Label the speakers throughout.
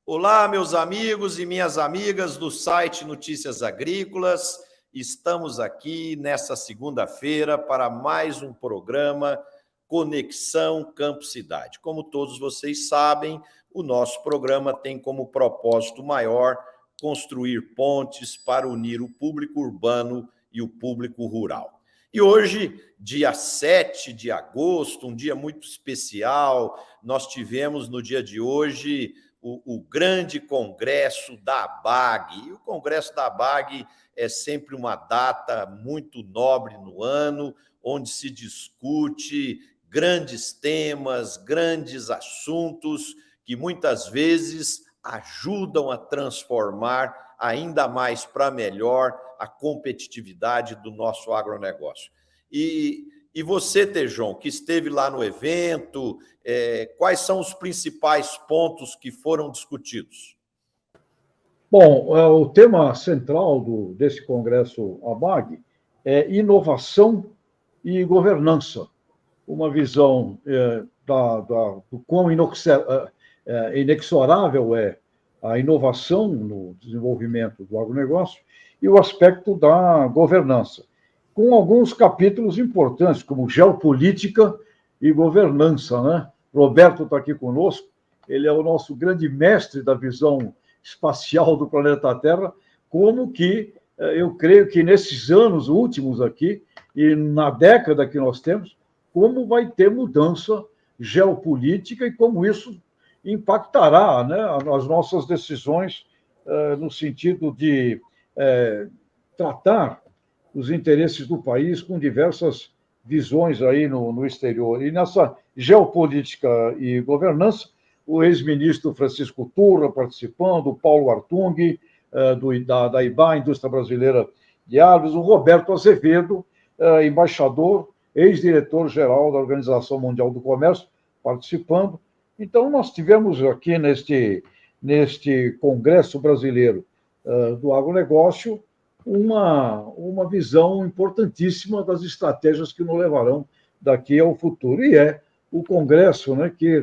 Speaker 1: Olá, meus amigos e minhas amigas do site Notícias Agrícolas. Estamos aqui nessa segunda-feira para mais um programa Conexão Campo-Cidade. Como todos vocês sabem, o nosso programa tem como propósito maior construir pontes para unir o público urbano e o público rural. E hoje, dia 7 de agosto, um dia muito especial, nós tivemos no dia de hoje o grande congresso da ABAG. E o congresso da ABAG é sempre uma data muito nobre no ano, onde se discute grandes temas, grandes assuntos que muitas vezes ajudam a transformar ainda mais para melhor a competitividade do nosso agronegócio. E você, Tejon, que esteve lá no evento, quais são os principais pontos que foram discutidos?
Speaker 2: Bom, o tema central desse congresso ABAG é inovação e governança. Uma visão do quão inexorável é a inovação no desenvolvimento do agronegócio e o aspecto da governança, com alguns capítulos importantes, como geopolítica e governança, né? Roberto está aqui conosco, ele é o nosso grande mestre da visão espacial do planeta Terra, como que eu creio que nesses anos últimos aqui, e na década que nós temos, como vai ter mudança geopolítica e como isso impactará, né, as nossas decisões no sentido de tratar os interesses do país com diversas visões aí no exterior. E nessa geopolítica e governança, o ex-ministro Francisco Turra participando, o Paulo Artung, da IBA, Indústria Brasileira de Árvores, o Roberto Azevedo, embaixador, ex-diretor-geral da Organização Mundial do Comércio, participando. Então, nós tivemos aqui neste Congresso Brasileiro do Agronegócio uma visão importantíssima das estratégias que nos levarão daqui ao futuro. E é o Congresso, né, que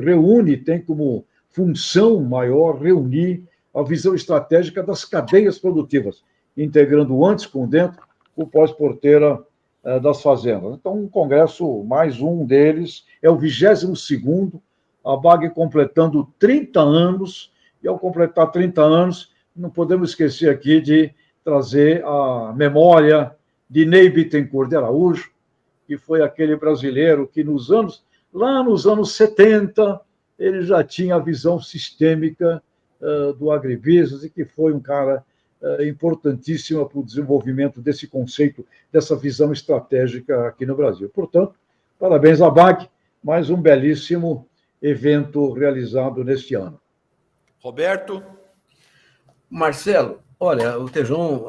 Speaker 2: tem como função maior reunir a visão estratégica das cadeias produtivas, integrando o antes com dentro, o pós-porteira das fazendas. Então, um congresso, mais um deles, é o 22º, a BAG completando 30 anos, e ao completar 30 anos, não podemos esquecer aqui de trazer a memória de Ney Bittencourt de Araújo, que foi aquele brasileiro que lá nos anos 70, ele já tinha a visão sistêmica do agribusiness e que foi um cara importantíssimo para o desenvolvimento desse conceito, dessa visão estratégica aqui no Brasil. Portanto, parabéns à BAG, mais um belíssimo evento realizado neste ano.
Speaker 1: Roberto?
Speaker 3: Marcelo, olha, o Tejon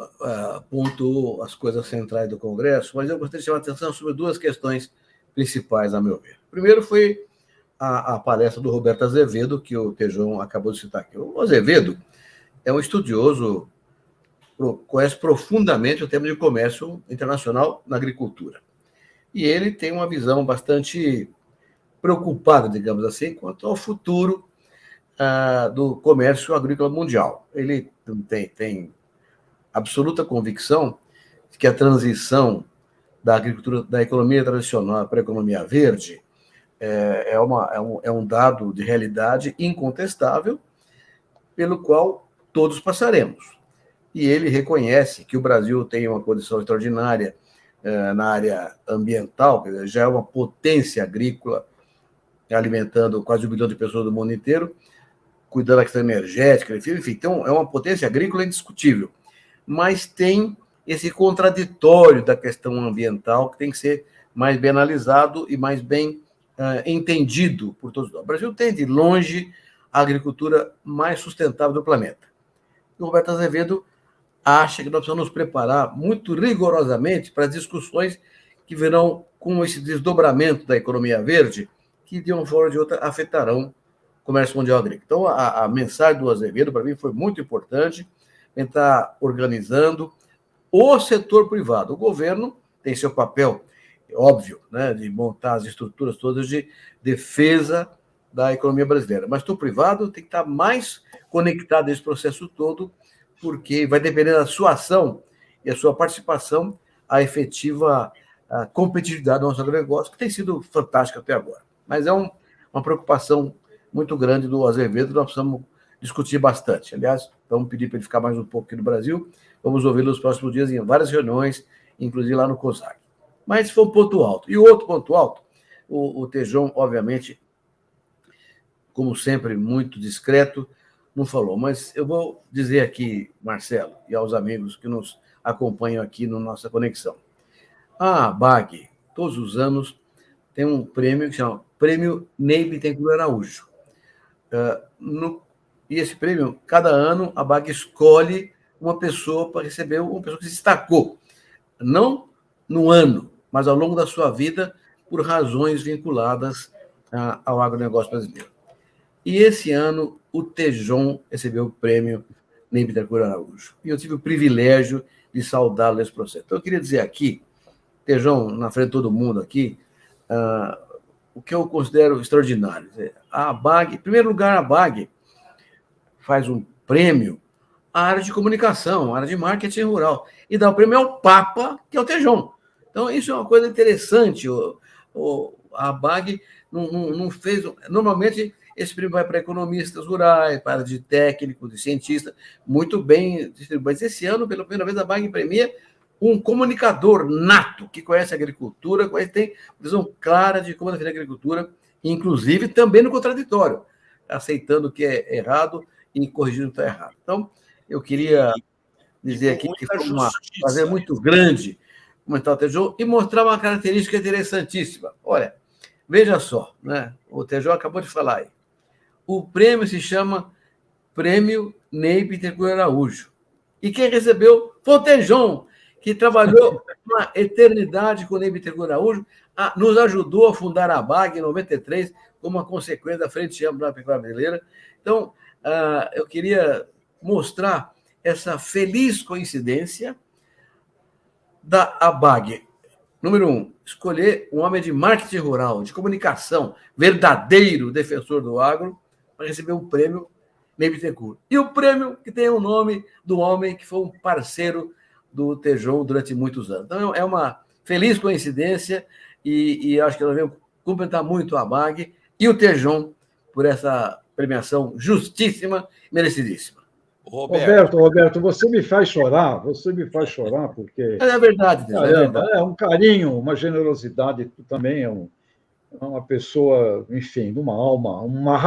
Speaker 3: apontou as coisas centrais do Congresso, mas eu gostaria de chamar a atenção sobre duas questões principais, a meu ver. Primeiro foi a palestra do Roberto Azevedo, que o Tejon acabou de citar aqui. O Azevedo é um estudioso, conhece profundamente o tema de comércio internacional na agricultura. E ele tem uma visão bastante preocupada, digamos assim, quanto ao futuro do comércio agrícola mundial. Ele tem absoluta convicção de que a transição da agricultura, da economia tradicional para a economia verde é um dado de realidade incontestável, pelo qual todos passaremos. E ele reconhece que o Brasil tem uma condição extraordinária na área ambiental, quer dizer, já é uma potência agrícola, alimentando quase 1 bilhão de pessoas do mundo inteiro, cuidando da questão energética, enfim, então é uma potência agrícola indiscutível. Mas tem esse contraditório da questão ambiental que tem que ser mais bem analisado e mais bem entendido por todos nós. O Brasil tem, de longe, a agricultura mais sustentável do planeta. E o Roberto Azevedo acha que nós precisamos nos preparar muito rigorosamente para as discussões que virão com esse desdobramento da economia verde, que de uma forma ou de outra afetarão o comércio mundial agrícola. Então, a mensagem do Azevedo, para mim, foi muito importante, está organizando o setor privado. O governo tem seu papel óbvio, né, de montar as estruturas todas de defesa da economia brasileira. Mas o privado tem que estar mais conectado a esse processo todo, porque vai depender da sua ação e a sua participação a efetiva competitividade do nosso agronegócio, que tem sido fantástica até agora. Mas é uma preocupação muito grande do Azevedo, nós precisamos discutir bastante. Aliás, vamos pedir para ele ficar mais um pouco aqui no Brasil, vamos ouvi-lo nos próximos dias em várias reuniões, inclusive lá no COSAC. Mas foi um ponto alto. E o outro ponto alto, o Tejon, obviamente, como sempre, muito discreto, não falou. Mas eu vou dizer aqui, Marcelo, e aos amigos que nos acompanham aqui na nossa conexão. A ABAG, todos os anos, tem um prêmio que chama Prêmio Ney Bittencourt Araújo. E esse prêmio, cada ano, a ABAG escolhe uma pessoa para receber, uma pessoa que se destacou. Não no ano, mas ao longo da sua vida, por razões vinculadas ao agronegócio brasileiro. E esse ano, o Tejon recebeu o prêmio Ney Bittencourt Araújo. E eu tive o privilégio de saudá-lo nesse processo. Então, eu queria dizer aqui, Tejon, na frente de todo mundo aqui, o que eu considero extraordinário. A ABAG, em primeiro lugar, a ABAG faz um prêmio à área de comunicação, à área de marketing rural, e dá o prêmio ao Papa, que é o Tejon. Então, isso é uma coisa interessante. A ABAG não fez... Normalmente, esse prêmio vai para economistas rurais, para de técnicos, de cientistas, muito bem distribuído. Mas esse ano, pela primeira vez, a ABAG premia um comunicador nato, que conhece a agricultura, tem visão clara de como defender a agricultura, inclusive também no contraditório, aceitando o que é errado e corrigindo o que está errado. Então, eu queria dizer aqui que foi um prazer muito grande comentar o Tejon e mostrar uma característica interessantíssima. Olha, veja só, né? O Tejon acabou de falar aí. O prêmio se chama Prêmio Ney Bittencourt Araújo. E quem recebeu foi o Tejon, que trabalhou uma eternidade com o Ney Bittencourt Araújo, nos ajudou a fundar a ABAG em 93, como uma consequência da Frente Ampla da Pecuária Brasileira. Então, eu queria mostrar essa feliz coincidência da ABAG. Número 1, escolher um homem de marketing rural, de comunicação, verdadeiro defensor do agro, para receber o prêmio Ney Bittencourt. E o prêmio que tem o nome do homem que foi um parceiro do Tejon durante muitos anos. Então, é uma feliz coincidência e acho que nós devemos cumprimentar muito a ABAG e o Tejon por essa premiação justíssima e merecidíssima.
Speaker 2: Roberto, você me faz chorar, porque...
Speaker 3: É verdade, Tejon, é verdade.
Speaker 2: É um carinho, uma generosidade, tu também é uma pessoa, enfim, de uma alma, uma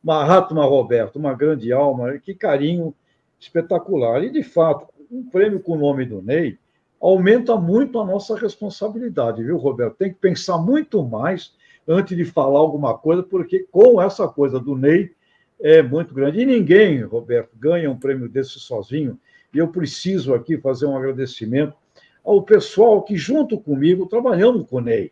Speaker 2: Mahatma, Roberto, uma grande alma, que carinho espetacular. E, de fato, um prêmio com o nome do Ney aumenta muito a nossa responsabilidade, viu, Roberto? Tem que pensar muito mais antes de falar alguma coisa, porque com essa coisa do Ney é muito grande. E ninguém, Roberto, ganha um prêmio desse sozinho. E eu preciso aqui fazer um agradecimento ao pessoal que, junto comigo, trabalhamos com o Ney.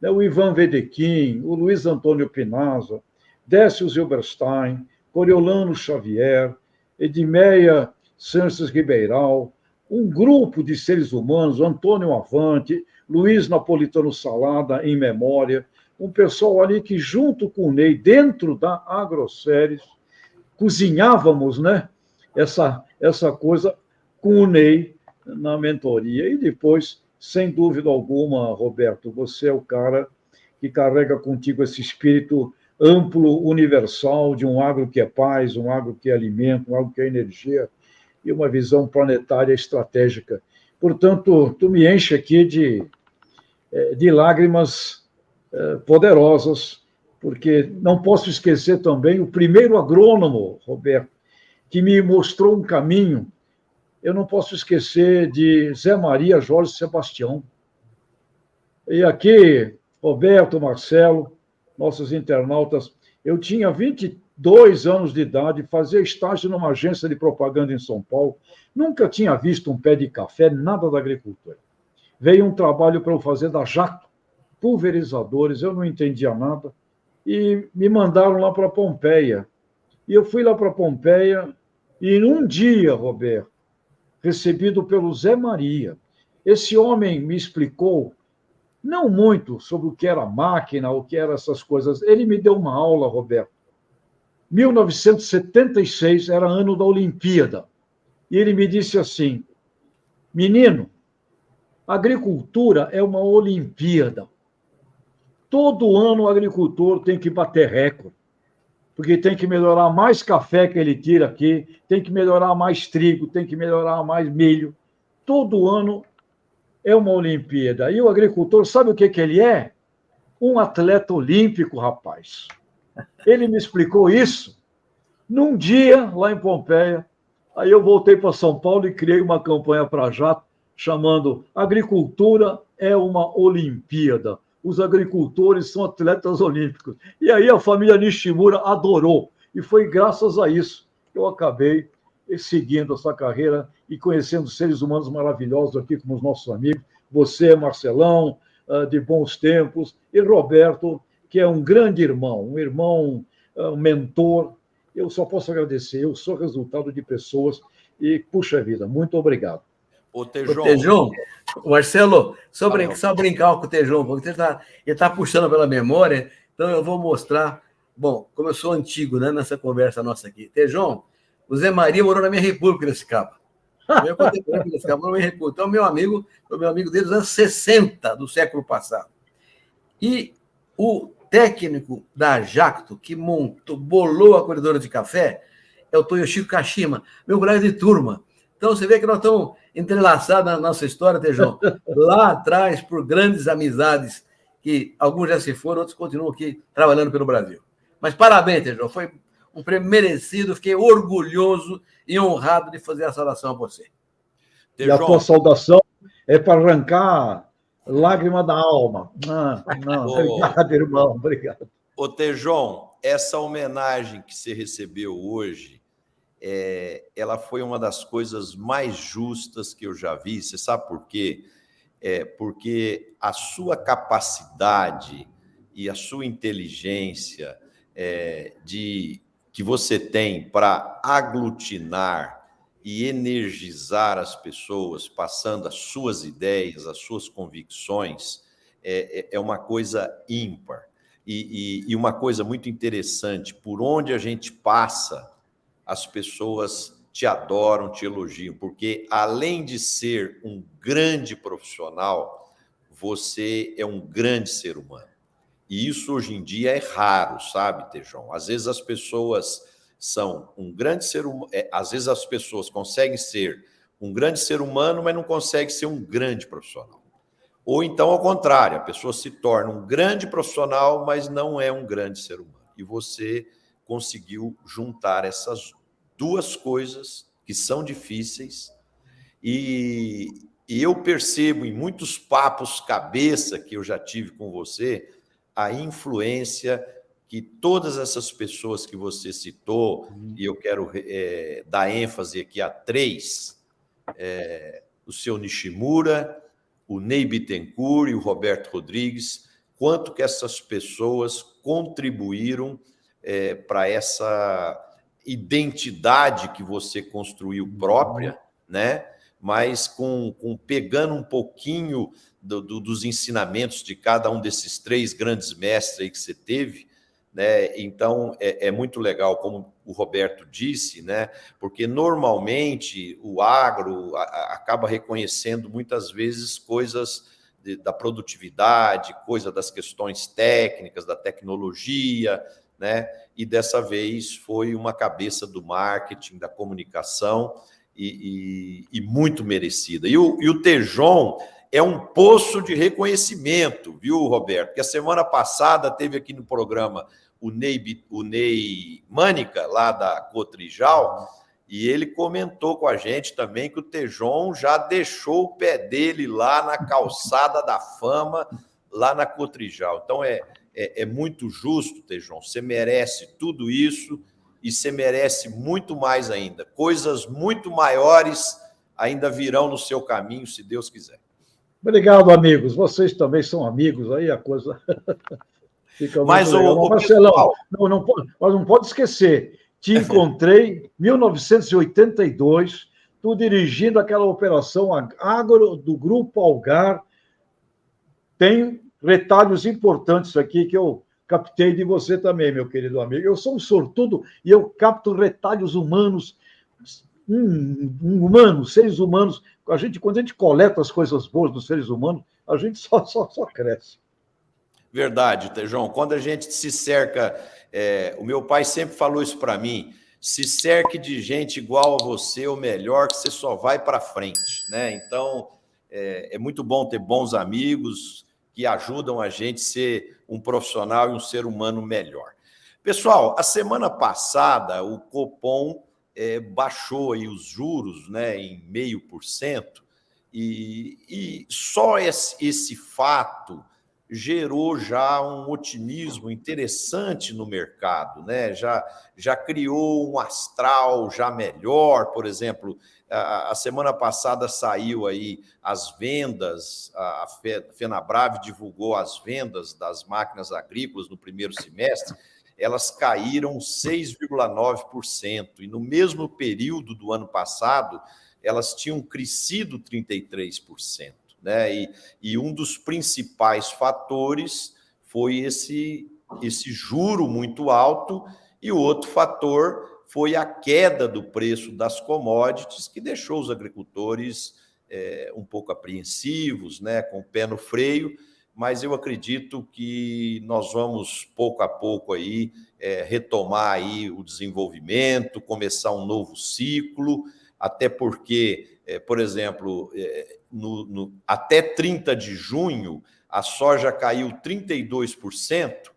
Speaker 2: O Ivan Vedequim, o Luiz Antônio Pinazza, Décio Zilberstein, Coriolano Xavier, Edmeia Sanches Ribeirão, um grupo de seres humanos, Antônio Avante, Luiz Napolitano Salada, em memória, um pessoal ali que, junto com o Ney, dentro da Agroceres, cozinhávamos, né, essa coisa com o Ney na mentoria. E depois, sem dúvida alguma, Roberto, você é o cara que carrega contigo esse espírito amplo, universal, de um agro que é paz, um agro que é alimento, um agro que é energia, e uma visão planetária estratégica. Portanto, tu me enche aqui de lágrimas poderosas, porque não posso esquecer também o primeiro agrônomo, Roberto, que me mostrou um caminho. Eu não posso esquecer de Zé Maria Jorge Sebastião. E aqui, Roberto, Marcelo, nossos internautas, eu tinha 22 anos de idade, fazia estágio numa agência de propaganda em São Paulo, nunca tinha visto um pé de café, nada da agricultura. Veio um trabalho para eu fazer da Jato, pulverizadores, eu não entendia nada, e me mandaram lá para Pompeia. E eu fui lá para Pompeia, e num dia, Roberto, recebido pelo Zé Maria, esse homem me explicou não muito sobre o que era máquina, o que eram essas coisas. Ele me deu uma aula, Roberto. 1976 era ano da Olimpíada. E ele me disse assim: menino, a agricultura é uma Olimpíada. Todo ano o agricultor tem que bater recorde, porque tem que melhorar mais café que ele tira aqui, tem que melhorar mais trigo, tem que melhorar mais milho. Todo ano é uma Olimpíada. E o agricultor, sabe o que ele é? Um atleta olímpico, rapaz. Ele me explicou isso num dia lá em Pompeia. Aí eu voltei para São Paulo e criei uma campanha para Jato, chamando Agricultura é uma Olimpíada. Os agricultores são atletas olímpicos. E aí a família Nishimura adorou. E foi graças a isso que eu acabei seguindo essa carreira e conhecendo seres humanos maravilhosos aqui, como os nossos amigos. Você, Marcelão, de bons tempos, e Roberto, que é um grande irmão, um irmão, um mentor. Eu só posso agradecer. Eu sou resultado de pessoas e, puxa vida, muito obrigado.
Speaker 3: Ô, Tejon, Marcelo, só brincar com o Tejon, porque ele tá puxando pela memória, então eu vou mostrar. Bom, como eu sou antigo, né, nessa conversa nossa aqui. Tejon, o Zé Maria morou na minha República nesse cabo. Meu contemporâneo nesse cabo morou na minha República. Então, meu amigo desde os anos 60 do século passado. E o técnico da Jacto, que bolou a corredora de café, é o Toyoshiko Kashima, meu colega de turma. Então, você vê que nós estamos entrelaçados na nossa história, Tejon, lá atrás, por grandes amizades, que alguns já se foram, outros continuam aqui trabalhando pelo Brasil. Mas parabéns, Tejon, foi um prêmio merecido, fiquei orgulhoso e honrado de fazer a saudação a você.
Speaker 2: Tejon, e a tua saudação é para arrancar lágrima da alma. Obrigado, irmão, obrigado.
Speaker 1: Ô, Tejon, essa homenagem que você recebeu hoje, ela foi uma das coisas mais justas que eu já vi. Você sabe por quê? Porque a sua capacidade e a sua inteligência que você tem para aglutinar e energizar as pessoas, passando as suas ideias, as suas convicções, é uma coisa ímpar. E uma coisa muito interessante, por onde a gente passa, as pessoas te adoram, te elogiam, porque além de ser um grande profissional, você é um grande ser humano. E isso hoje em dia é raro, sabe, Tejon? Às vezes as pessoas são um grande ser humano, às vezes as pessoas conseguem ser um grande ser humano, mas não conseguem ser um grande profissional. Ou então, ao contrário, a pessoa se torna um grande profissional, mas não é um grande ser humano. E você conseguiu juntar essas duas coisas que são difíceis, e eu percebo em muitos papos cabeça que eu já tive com você a influência que todas essas pessoas que você citou, e eu quero dar ênfase aqui a 3, o seu Nishimura, o Ney Bittencourt e o Roberto Rodrigues, quanto que essas pessoas contribuíram para essa identidade que você construiu própria, né? Mas pegando um pouquinho dos ensinamentos de cada um desses 3 grandes mestres aí que você teve, né? Então, é muito legal, como o Roberto disse, né? Porque normalmente o agro acaba reconhecendo muitas vezes coisas da produtividade, coisa das questões técnicas, da tecnologia, né? E dessa vez foi uma cabeça do marketing, da comunicação, e muito merecida. E o Tejon é um poço de reconhecimento, viu, Roberto? Porque a semana passada teve aqui no programa o Ney Mânica, lá da Cotrijal, e ele comentou com a gente também que o Tejon já deixou o pé dele lá na calçada da fama, lá na Cotrijal. Então, é muito justo, Tejon, você merece tudo isso e você merece muito mais ainda. Coisas muito maiores ainda virão no seu caminho, se Deus quiser.
Speaker 2: Obrigado, amigos. Vocês também são amigos, aí a coisa fica muito legal. Marcelão, não pode esquecer, te encontrei em 1982, tu dirigindo aquela operação agro do Grupo Algar, tem retalhos importantes aqui que eu captei de você também, meu querido amigo. Eu sou um sortudo e eu capto retalhos humanos, seres humanos. Quando a gente coleta as coisas boas dos seres humanos, a gente só cresce.
Speaker 1: Verdade, Tejão. Quando a gente se cerca, o meu pai sempre falou isso para mim, se cerque de gente igual a você, ou melhor, que você só vai para frente, né? Então, é muito bom ter bons amigos que ajudam a gente a ser um profissional e um ser humano melhor. Pessoal, a semana passada, o Copom baixou aí os juros, né, em 0,5%, e só esse fato gerou já um otimismo interessante no mercado, né? Já criou um astral já melhor. Por exemplo, a semana passada saiu aí as vendas, a Fenabrave divulgou as vendas das máquinas agrícolas no primeiro semestre, elas caíram 6,9%, e no mesmo período do ano passado, elas tinham crescido 33%. Né? E um dos principais fatores foi esse juro muito alto, e o outro fator foi a queda do preço das commodities, que deixou os agricultores um pouco apreensivos, né, com o pé no freio, mas eu acredito que nós vamos, pouco a pouco, aí, retomar aí o desenvolvimento, começar um novo ciclo, até porque, por exemplo, até 30 de junho, a soja caiu 32%,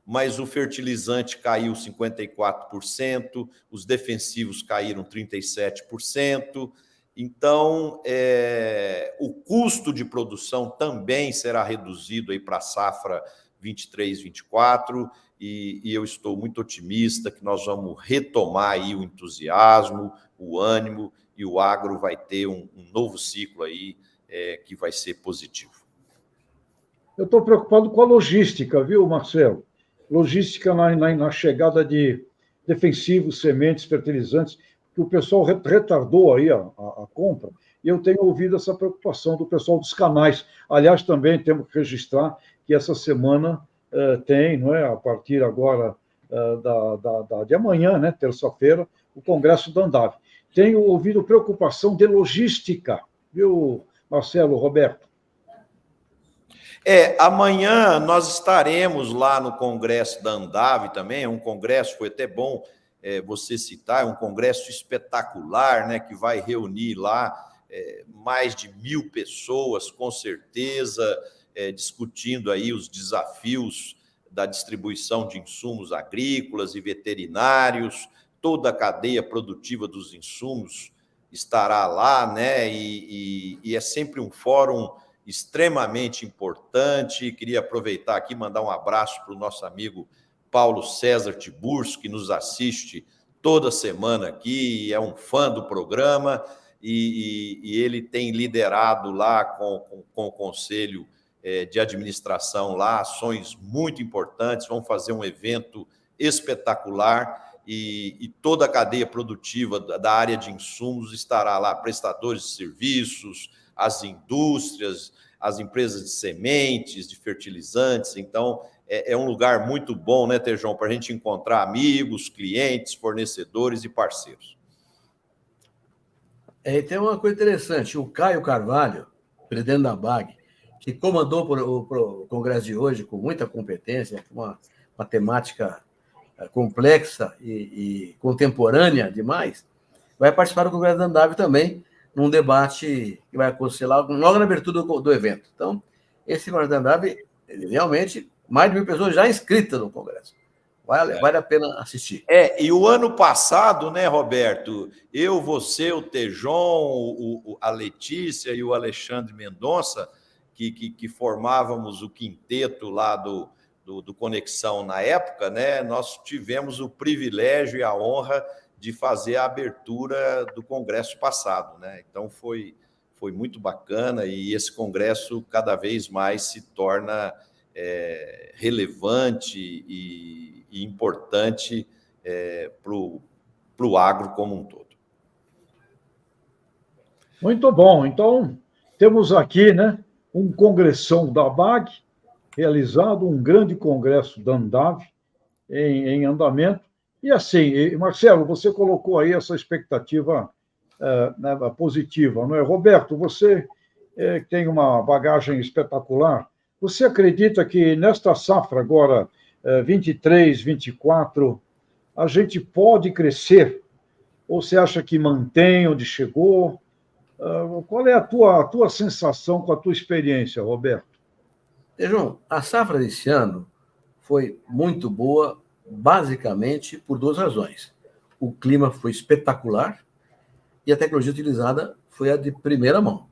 Speaker 1: mas o fertilizante caiu 54%, os defensivos caíram 37%. Então, o custo de produção também será reduzido aí para a safra 23, 24, e eu estou muito otimista que nós vamos retomar aí o entusiasmo, o ânimo, e o agro vai ter um novo ciclo aí que vai ser positivo.
Speaker 2: Eu estou preocupado com a logística, viu, Marcelo? Logística na chegada de defensivos, sementes, fertilizantes, que o pessoal retardou aí a compra, e eu tenho ouvido essa preocupação do pessoal dos canais. Aliás, também temos que registrar que essa semana tem, não é, a partir agora de amanhã, né, terça-feira, o Congresso da Andave. Tenho ouvido preocupação de logística, viu, Marcelo, Roberto?
Speaker 1: Amanhã nós estaremos lá no Congresso da Andave também, é um congresso, foi até bom você citar, é um congresso espetacular, né, que vai reunir lá mais de 1.000 pessoas, com certeza, discutindo aí os desafios da distribuição de insumos agrícolas e veterinários, toda a cadeia produtiva dos insumos estará lá, né, e é sempre um fórum extremamente importante. Queria aproveitar aqui e mandar um abraço para o nosso amigo Paulo César Tiburcio, que nos assiste toda semana aqui, é um fã do programa, e ele tem liderado lá com o Conselho de Administração lá ações muito importantes. Vamos fazer um evento espetacular, e toda a cadeia produtiva da área de insumos estará lá, prestadores de serviços, as indústrias, as empresas de sementes, de fertilizantes. Então, é um lugar muito bom, né, Tejão, para a gente encontrar amigos, clientes, fornecedores e parceiros.
Speaker 3: E tem uma coisa interessante, o Caio Carvalho, presidente da BAG, que comandou o Congresso de hoje com muita competência, uma temática complexa e contemporânea demais, vai participar do Congresso da Andave também, num debate que vai acontecer logo na abertura do evento. Então, esse Congresso da Andave, realmente, mais de 1.000 pessoas já inscritas no Congresso. Vale a pena assistir.
Speaker 1: E o ano passado, né, Roberto, eu, você, o Tejon, a Letícia e o Alexandre Mendonça, que formávamos o quinteto lá do Conexão na época, né, nós tivemos o privilégio e a honra de fazer a abertura do congresso passado, né? Então foi muito bacana, e esse congresso cada vez mais se torna relevante e importante para o agro como um todo.
Speaker 2: Muito bom. Então, temos aqui, né, um congressão da ABAG, realizado, um grande congresso da Andave em andamento. E assim, Marcelo, você colocou aí essa expectativa né, positiva, não é? Roberto, você tem uma bagagem espetacular. Você acredita que nesta safra agora, 23, 24, a gente pode crescer? Ou você acha que mantém onde chegou? Qual é a tua sensação com a tua experiência, Roberto?
Speaker 3: João, a safra desse ano foi muito boa, basicamente por duas razões. O clima foi espetacular e a tecnologia utilizada foi a de primeira mão.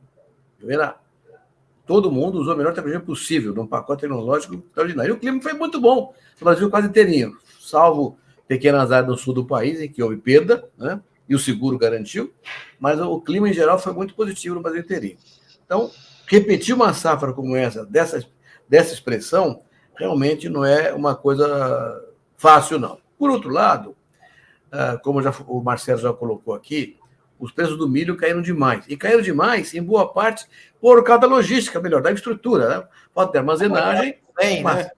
Speaker 3: Todo mundo usou a melhor tecnologia possível, num pacote tecnológico extraordinário. E o clima foi muito bom, o Brasil quase inteirinho, salvo pequenas áreas do sul do país, em que houve perda, né? E o seguro garantiu, mas o clima em geral foi muito positivo no Brasil inteirinho. Então, repetir uma safra como essa, dessa expressão, realmente não é uma coisa fácil, não. Por outro lado, como o Marcelo já colocou aqui, os preços do milho caíram demais. E caíram demais, em boa parte, por causa da logística, melhor, da estrutura, né? Falta de armazenagem.
Speaker 1: Tem, né?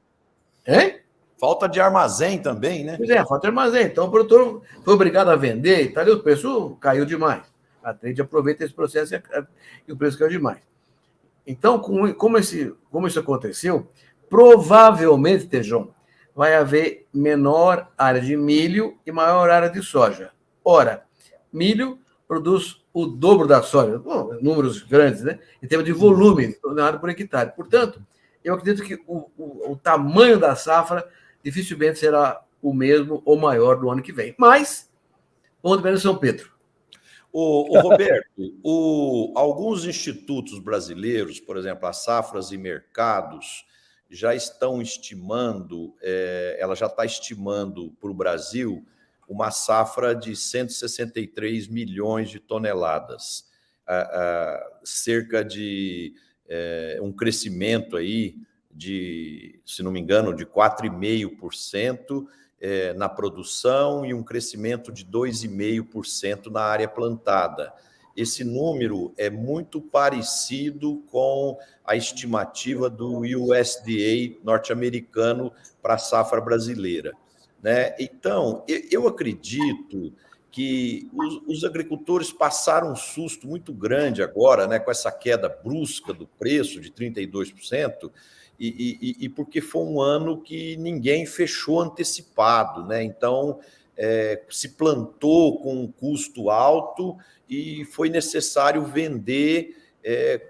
Speaker 3: Hein?
Speaker 1: Falta de armazém também, né?
Speaker 3: Pois é, falta de armazém. Então o produtor foi obrigado a vender e tal, e o preço caiu demais. A trade aproveita esse processo e o preço caiu demais. Então, como isso aconteceu, provavelmente, Tejon, vai haver menor área de milho e maior área de soja. Ora, milho produz o dobro da soja, números grandes, né? Em termos de volume tonelada por hectare. Portanto, eu acredito que o tamanho da safra dificilmente será o mesmo ou maior do ano que vem. Mas, vamos depender de São Pedro.
Speaker 1: O Roberto, alguns institutos brasileiros, por exemplo, a Safras e Mercados, já estão estimando, ela já está estimando para o Brasil uma safra de 163 milhões de toneladas, cerca de um crescimento aí de, se não me engano, de 4,5% na produção e um crescimento de 2,5% na área plantada. Esse número é muito parecido com a estimativa do USDA norte-americano para a safra brasileira, né? Então, eu acredito que os agricultores passaram um susto muito grande agora, né, com essa queda brusca do preço de 32%, e porque foi um ano que ninguém fechou antecipado, né? Então, se plantou com um custo alto e foi necessário vender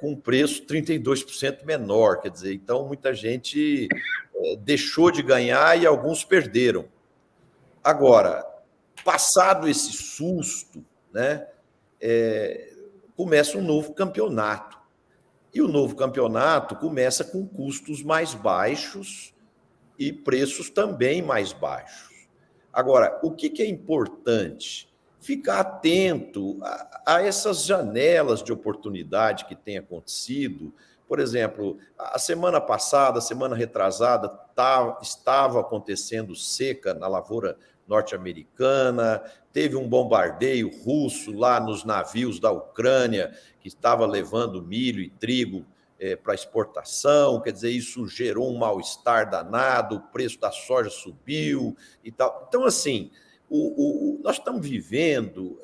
Speaker 1: com um preço 32% menor, quer dizer, então muita gente deixou de ganhar e alguns perderam. Agora, passado esse susto, né, começa um novo campeonato. E o novo campeonato começa com custos mais baixos e preços também mais baixos. Agora, o que é importante? Ficar atento a essas janelas de oportunidade que têm acontecido. Por exemplo, a semana passada, a semana retrasada, estava acontecendo seca na lavoura norte-americana, teve um bombardeio russo lá nos navios da Ucrânia, que estava levando milho e trigo para exportação, quer dizer, isso gerou um mal-estar danado, o preço da soja subiu e tal. Então, assim, nós estamos vivendo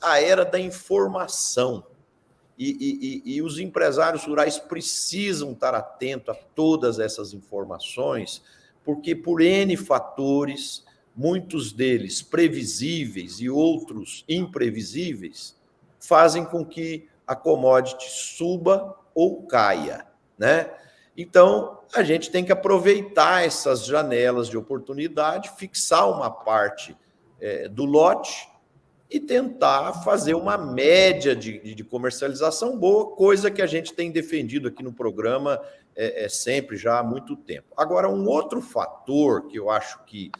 Speaker 1: a era da informação e os empresários rurais precisam estar atentos a todas essas informações, porque por N fatores, muitos deles previsíveis e outros imprevisíveis, fazem com que a commodity suba ou caia, né? Então, a gente tem que aproveitar essas janelas de oportunidade, fixar uma parte do lote e tentar fazer uma média de comercialização boa, coisa que a gente tem defendido aqui no programa sempre já há muito tempo. Agora, um outro fator que eu acho que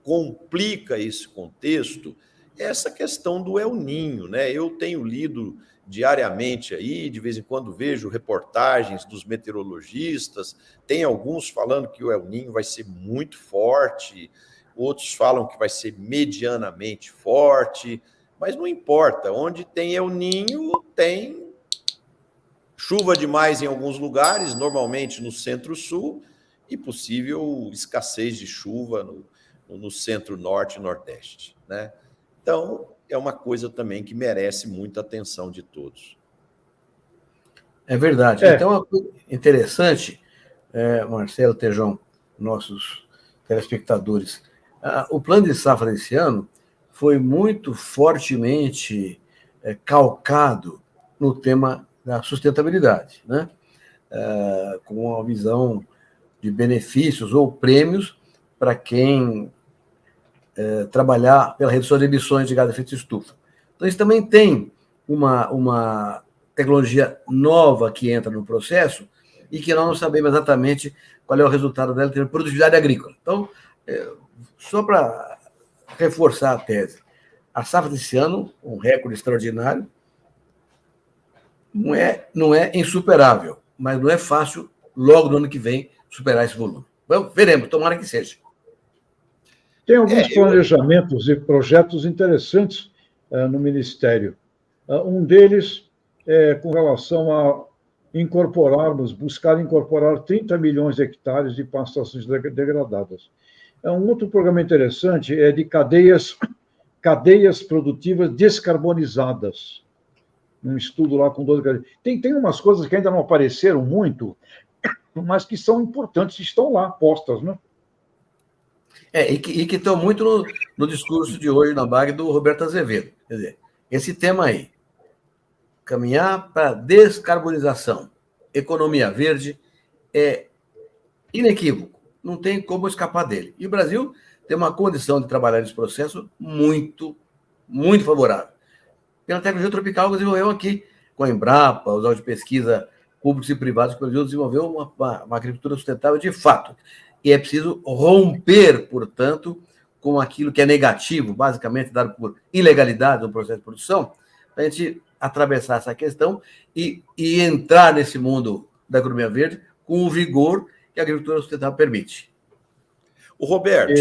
Speaker 1: complica esse contexto é essa questão do El Niño, né? Eu tenho lido diariamente aí, de vez em quando vejo reportagens dos meteorologistas, tem alguns falando que o El Niño vai ser muito forte, outros falam que vai ser medianamente forte, mas não importa, onde tem El Niño, tem Chuva demais em alguns lugares, normalmente no centro-sul, e possível escassez de chuva no centro-norte e nordeste, né? Então, é uma coisa também que merece muita atenção de todos.
Speaker 3: É verdade. Então, uma coisa interessante, Marcelo, Tejão, nossos telespectadores, o plano de safra desse ano foi muito fortemente calcado no tema da sustentabilidade, né? Com uma visão de benefícios ou prêmios para quem trabalhar pela redução de emissões de gás de efeito estufa. Então, isso também tem uma tecnologia nova que entra no processo e que nós não sabemos exatamente qual é o resultado dela em termos de produtividade agrícola. Então, só para reforçar a tese, a safra desse ano, um recorde extraordinário, não é insuperável, mas não é fácil, logo no ano que vem, superar esse volume. Veremos, tomara que seja.
Speaker 2: Tem alguns planejamentos e projetos interessantes no Ministério. Um deles é com relação a buscar incorporar 30 milhões de hectares de pastações degradadas. Um outro programa interessante é de cadeias produtivas descarbonizadas. Um estudo lá com 12 cadeias. Tem umas coisas que ainda não apareceram muito, mas que são importantes, estão lá postas, né?
Speaker 3: E que estão muito no discurso de hoje na BAG do Roberto Azevedo. Quer dizer, esse tema aí, caminhar para descarbonização, economia verde, é inequívoco, não tem como escapar dele. E o Brasil tem uma condição de trabalhar nesse processo muito, muito favorável. Pela tecnologia tropical que desenvolveu aqui, com a Embrapa, os órgãos de pesquisa públicos e privados, que o Brasil desenvolveu uma agricultura sustentável de fato. E é preciso romper, portanto, com aquilo que é negativo, basicamente dado por ilegalidade no processo de produção, para a gente atravessar essa questão e entrar nesse mundo da economia verde com o vigor que a agricultura sustentável permite.
Speaker 1: O Roberto,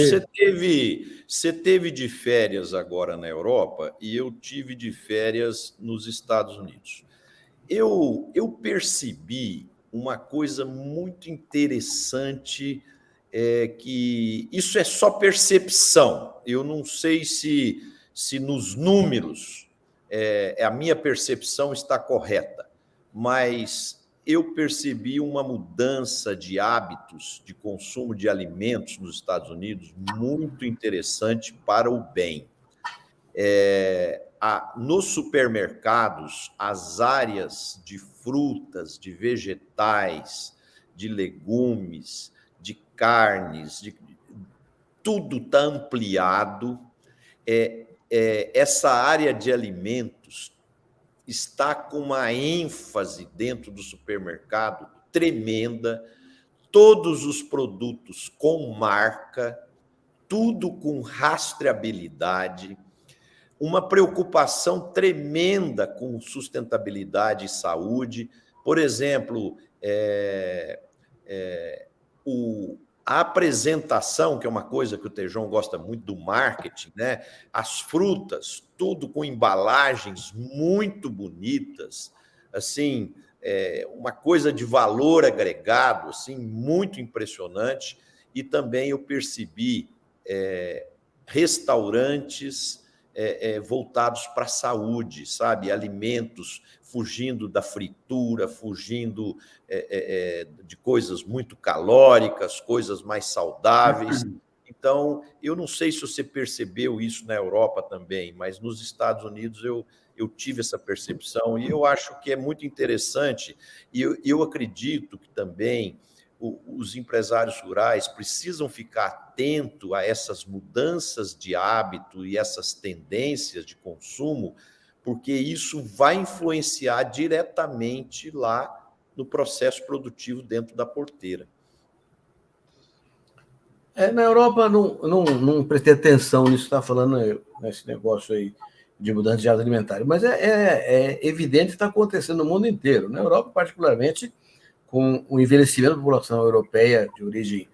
Speaker 1: você teve de férias agora na Europa e eu tive de férias nos Estados Unidos. Eu percebi uma coisa muito interessante, que isso é só percepção. Eu não sei se nos números a minha percepção está correta, mas eu percebi uma mudança de hábitos de consumo de alimentos nos Estados Unidos muito interessante para o bem. Nos supermercados, as áreas de frutas, de vegetais, de legumes, de carnes, tudo está ampliado. Essa área de alimentos está com uma ênfase dentro do supermercado tremenda, todos os produtos com marca, tudo com rastreabilidade, uma preocupação tremenda com sustentabilidade e saúde. Por exemplo, a apresentação, que é uma coisa que o Tejão gosta muito do marketing, né? As frutas, tudo com embalagens muito bonitas, assim, uma coisa de valor agregado, assim, muito impressionante. E também eu percebi restaurantes voltados para a saúde, sabe? Alimentos fugindo da fritura, fugindo de coisas muito calóricas, coisas mais saudáveis. Então, eu não sei se você percebeu isso na Europa também, mas nos Estados Unidos eu tive essa percepção e eu acho que é muito interessante. E eu acredito que também os empresários rurais precisam ficar atentos a essas mudanças de hábito e essas tendências de consumo, porque isso vai influenciar diretamente lá no processo produtivo dentro da porteira.
Speaker 3: Na Europa, não prestei atenção nisso que está falando, nesse negócio aí de mudança de hábito alimentar, mas é evidente que está acontecendo no mundo inteiro. Na Europa, particularmente, com o envelhecimento da população europeia de origem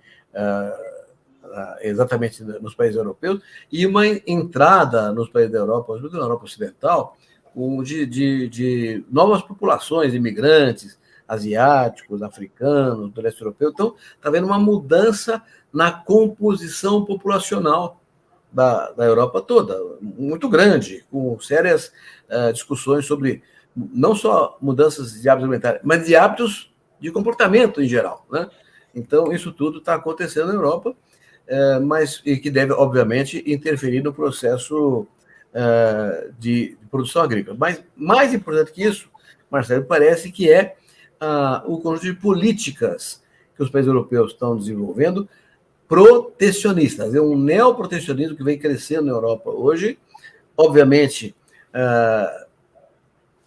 Speaker 3: exatamente nos países europeus, e uma entrada nos países da Europa, sobretudo na Europa Ocidental, de novas populações, imigrantes, asiáticos, africanos, do leste europeu. Então, está havendo uma mudança na composição populacional da Europa toda, muito grande, com sérias discussões sobre não só mudanças de hábitos alimentares, mas de hábitos de comportamento em geral, né? Então, isso tudo está acontecendo na Europa, e que deve, obviamente, interferir no processo de produção agrícola. Mas, mais importante que isso, Marcelo, parece que é o conjunto de políticas que os países europeus estão desenvolvendo, protecionistas. É um neoprotecionismo que vem crescendo na Europa hoje, obviamente,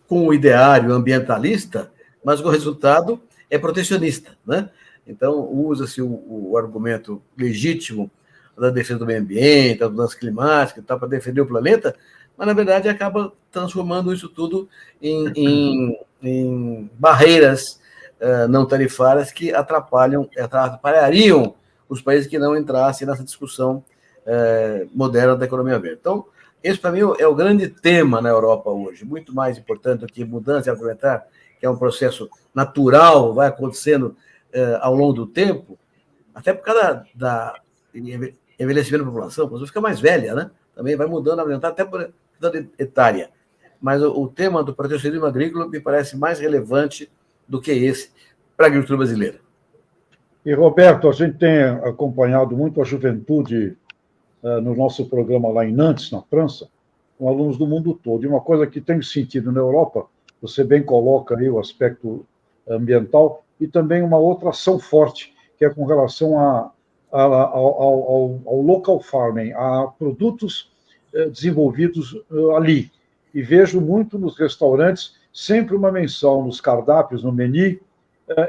Speaker 3: com o ideário ambientalista, mas o resultado é protecionista, né? Então, usa-se o argumento legítimo da defesa do meio ambiente, da mudança climática, para defender o planeta, mas, na verdade, acaba transformando isso tudo em barreiras não tarifárias que atrapalhariam os países que não entrassem nessa discussão moderna da economia verde. Então, esse, para mim, é o grande tema na Europa hoje, muito mais importante do que mudança alimentar, que é um processo natural, vai acontecendo ao longo do tempo, até por causa da envelhecimento da população, a pessoa fica mais velha, né? Também vai mudando a alimentar até por idade etária. Mas o tema do protecionismo agrícola me parece mais relevante do que esse para a agricultura brasileira.
Speaker 2: E, Roberto, a gente tem acompanhado muito a juventude no nosso programa lá em Nantes, na França, com alunos do mundo todo. E uma coisa que tem sentido na Europa, você bem coloca aí o aspecto ambiental, e também uma outra ação forte, que é com relação ao local farming, a produtos desenvolvidos ali. E vejo muito nos restaurantes, sempre uma menção nos cardápios, no menu,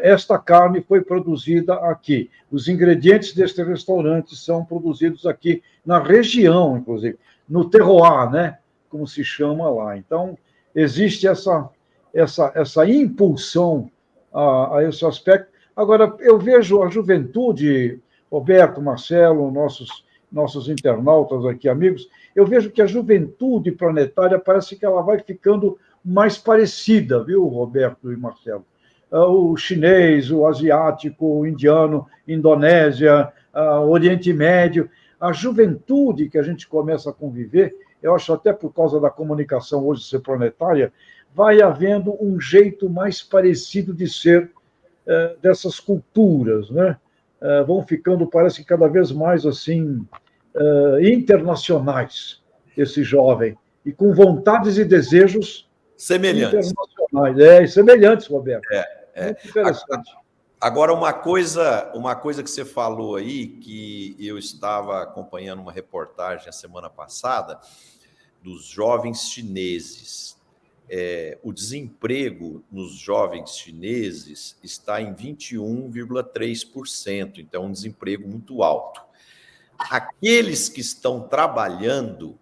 Speaker 2: esta carne foi produzida aqui. Os ingredientes deste restaurante são produzidos aqui, na região, inclusive, no terroir, né? Como se chama lá. Então, existe essa impulsão a esse aspecto. Agora, eu vejo a juventude, Roberto, Marcelo, nossos internautas aqui, amigos, eu vejo que a juventude planetária parece que ela vai ficando mais parecida, viu, Roberto e Marcelo? O chinês, o asiático, o indiano, Indonésia, Oriente Médio, a juventude que a gente começa a conviver, eu acho até por causa da comunicação hoje ser planetária, vai havendo um jeito mais parecido de ser dessas culturas, né? Vão ficando, parece, cada vez mais assim internacionais, esse jovem, e com vontades e desejos
Speaker 1: semelhantes.
Speaker 2: Internacionais, semelhantes, Roberto. Muito interessante.
Speaker 1: Agora, uma coisa que você falou aí, que eu estava acompanhando uma reportagem a semana passada, dos jovens chineses. O desemprego nos jovens chineses está em 21,3%, então um desemprego muito alto. Aqueles que estão trabalhando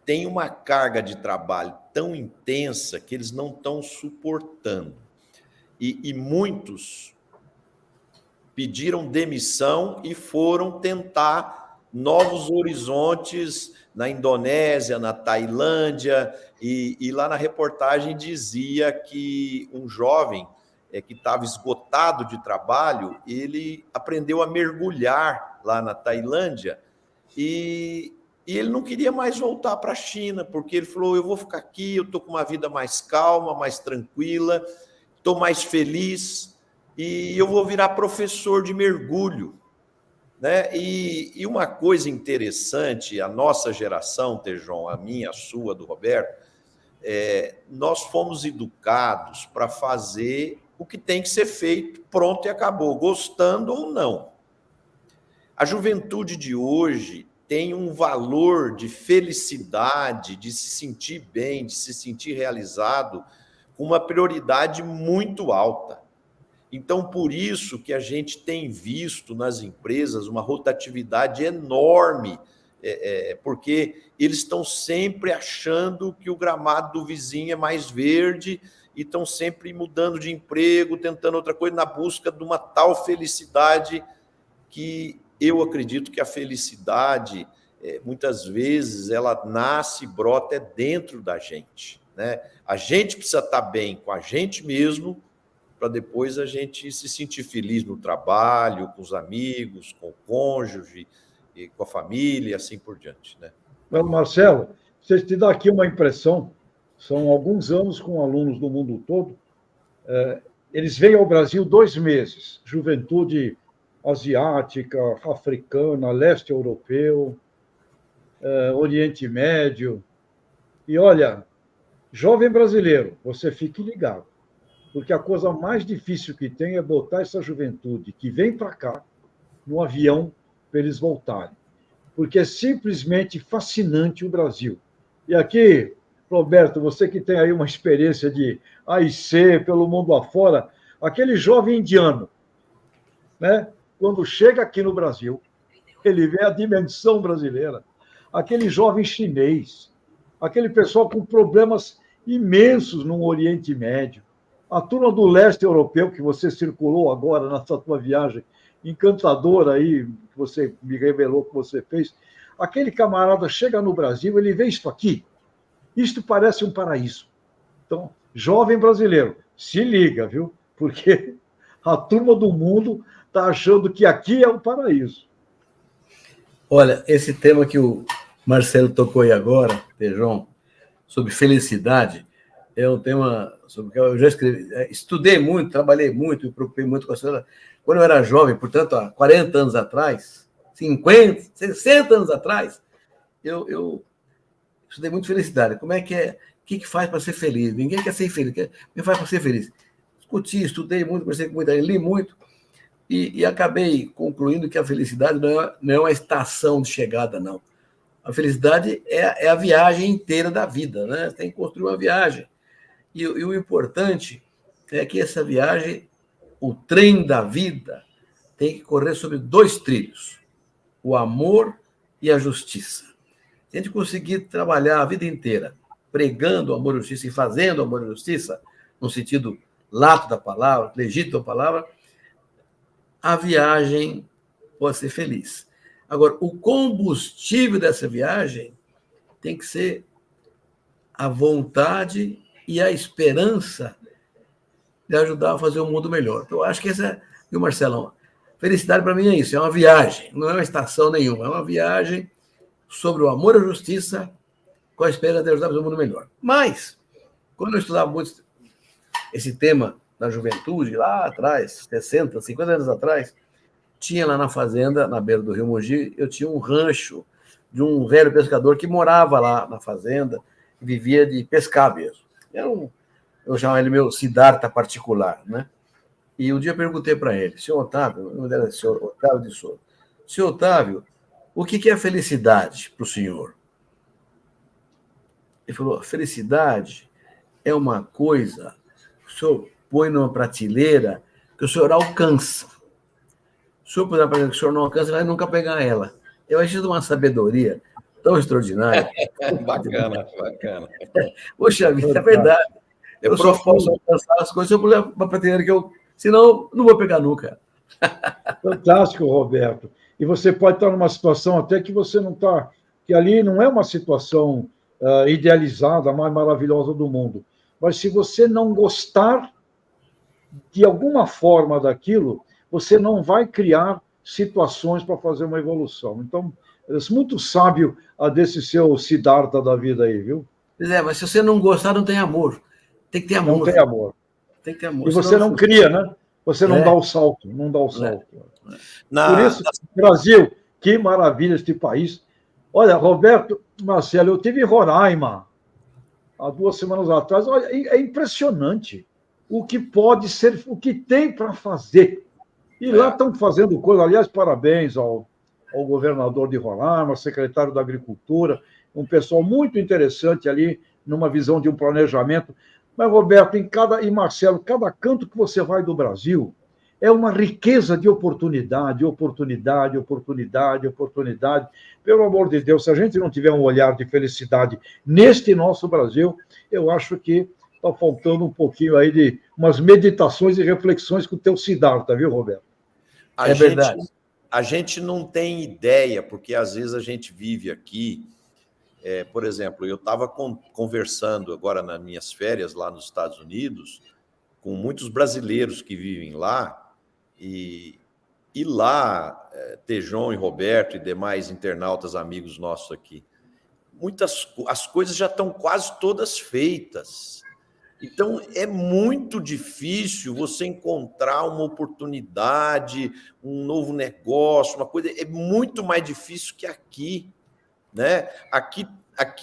Speaker 1: têm uma carga de trabalho tão intensa que eles não estão suportando. E muitos pediram demissão e foram tentar novos horizontes na Indonésia, na Tailândia, e lá na reportagem dizia que um jovem que estava esgotado de trabalho, ele aprendeu a mergulhar lá na Tailândia e ele não queria mais voltar para a China, porque ele falou, eu vou ficar aqui, eu estou com uma vida mais calma, mais tranquila, estou mais feliz e eu vou virar professor de mergulho. Né? E uma coisa interessante, a nossa geração, Tejon, a minha, a sua, do Roberto, nós fomos educados para fazer o que tem que ser feito, pronto e acabou, gostando ou não. A juventude de hoje tem um valor de felicidade, de se sentir bem, de se sentir realizado, com uma prioridade muito alta. Então, por isso que a gente tem visto nas empresas uma rotatividade enorme, porque eles estão sempre achando que o gramado do vizinho é mais verde e estão sempre mudando de emprego, tentando outra coisa, na busca de uma tal felicidade que eu acredito que a felicidade, muitas vezes, ela nasce e brota dentro da gente. né? A gente precisa estar bem com a gente mesmo para depois a gente se sentir feliz no trabalho, com os amigos, com o cônjuge, e com a família e assim por diante, né?
Speaker 2: Mas, Marcelo, você te dá aqui uma impressão, são alguns anos com alunos do mundo todo, eles vêm ao Brasil 2 meses, juventude asiática, africana, leste europeu, Oriente Médio, e olha, jovem brasileiro, você fique ligado, porque a coisa mais difícil que tem é botar essa juventude que vem para cá, no avião, para eles voltarem. Porque é simplesmente fascinante o Brasil. E aqui, Roberto, você que tem aí uma experiência de AIC pelo mundo afora, aquele jovem indiano, né? Quando chega aqui no Brasil, ele vê a dimensão brasileira. Aquele jovem chinês, aquele pessoal com problemas imensos no Oriente Médio, a turma do leste europeu, que você circulou agora nessa tua viagem encantadora aí, que você me revelou que você fez, aquele camarada chega no Brasil, ele vê isto aqui, isto parece um paraíso. Então, jovem brasileiro, se liga, viu? Porque a turma do mundo está achando que aqui é um paraíso.
Speaker 3: Olha, esse tema que o Marcelo tocou aí agora, Tejon, sobre felicidade, é um tema sobre o que eu já escrevi, estudei muito, trabalhei muito, me preocupei muito com a senhora. Quando eu era jovem, portanto, há 40 anos atrás, 50, 60 anos atrás, eu estudei muito felicidade. Como é que é? O que faz para ser feliz? Ninguém quer ser feliz. Quem faz para ser feliz? Discuti, estudei muito, conversei com muita gente, li muito, e acabei concluindo que a felicidade não é uma estação de chegada, não. A felicidade é a viagem inteira da vida, né? Você tem que construir uma viagem. E o importante é que essa viagem, o trem da vida, tem que correr sobre 2 trilhos: o amor e a justiça. Se a gente conseguir trabalhar a vida inteira pregando o amor e a justiça e fazendo o amor e a justiça, no sentido lato da palavra, legítimo da palavra, a viagem pode ser feliz. Agora, o combustível dessa viagem tem que ser a vontade e a esperança de ajudar a fazer um mundo melhor. Então, eu acho que essa viu, Marcelão? Felicidade para mim é isso, é uma viagem, não é uma estação nenhuma, é uma viagem sobre o amor e a justiça com a esperança de ajudar a fazer um mundo melhor. Mas, quando eu estudava muito esse tema da juventude, lá atrás, 60, 50 anos atrás, tinha lá na fazenda, na beira do Rio Mogi, eu tinha um rancho de um velho pescador que morava lá na fazenda e vivia de pescar mesmo. Eu chamava ele meu Siddhartha particular, né? E um dia eu perguntei para ele, senhor Otávio, o nome dele é senhor Otávio de Souza, senhor Otávio, o que é felicidade para o senhor? Ele falou, felicidade é uma coisa que o senhor põe numa prateleira que o senhor alcança. Se o senhor puder para que o senhor não alcança, vai nunca pegar ela. Eu acho de uma sabedoria tão extraordinária.
Speaker 1: Bacana, bacana.
Speaker 3: Poxa vida, é verdade. Eu só posso alcançar as coisas se eu puder uma prateleira que eu... Senão, não vou pegar nunca.
Speaker 2: Fantástico, Roberto. E você pode estar numa situação até que você não está... Que ali não é uma situação idealizada, a mais maravilhosa do mundo. Mas se você não gostar de alguma forma daquilo, você não vai criar situações para fazer uma evolução. Então, é muito sábio a desse seu Siddhartha da vida aí, viu?
Speaker 3: Mas se você não gostar, não tem amor. Tem que ter amor.
Speaker 2: Não tem amor.
Speaker 3: Tem que ter amor.
Speaker 2: E você não cria, né? Você não dá o salto, não dá o salto. Por isso, Brasil, que maravilha este país. Olha, Roberto, Marcelo, eu estive em Roraima há 2 semanas atrás. Olha, é impressionante o que pode ser, o que tem para fazer. E lá estão fazendo coisa. Aliás, parabéns ao governador de Roraima, secretário da Agricultura, um pessoal muito interessante ali, numa visão de um planejamento. Mas, Roberto, e Marcelo, cada canto que você vai do Brasil é uma riqueza de oportunidade. Pelo amor de Deus, se a gente não tiver um olhar de felicidade neste nosso Brasil, eu acho que está faltando um pouquinho aí de umas meditações e reflexões com o teu Siddhartha, viu, Roberto?
Speaker 3: Verdade.
Speaker 1: A gente não tem ideia, porque às vezes a gente vive aqui Por exemplo, eu estava conversando agora nas minhas férias lá nos Estados Unidos com muitos brasileiros que vivem lá, e lá, Tejon e Roberto e demais internautas amigos nossos aqui, as coisas já estão quase todas feitas. Então, é muito difícil você encontrar uma oportunidade, um novo negócio, uma coisa. É muito mais difícil que aqui, né? Aqui,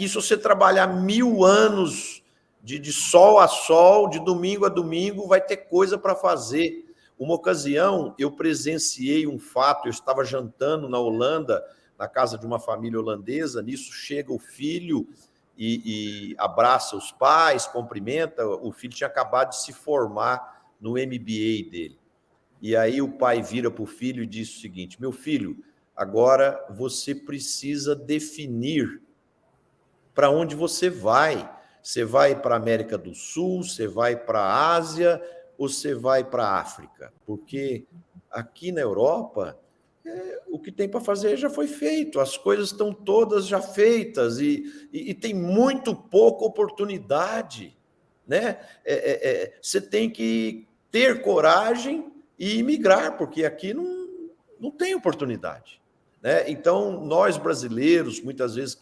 Speaker 1: se você trabalhar 1000 anos de sol a sol, de domingo a domingo, vai ter coisa para fazer. Uma ocasião, eu presenciei um fato, eu estava jantando na Holanda, na casa de uma família holandesa, nisso chega o filho e abraça os pais, cumprimenta. O filho tinha acabado de se formar no MBA dele. E aí o pai vira para o filho e diz o seguinte: meu filho, agora você precisa definir para onde você vai. Você vai para a América do Sul, você vai para a Ásia ou você vai para a África? Porque aqui na Europa, o que tem para fazer já foi feito, as coisas estão todas já feitas e tem muito pouca oportunidade, né? Você tem que ter coragem e migrar, porque aqui não tem oportunidade, né? Então, nós brasileiros, muitas vezes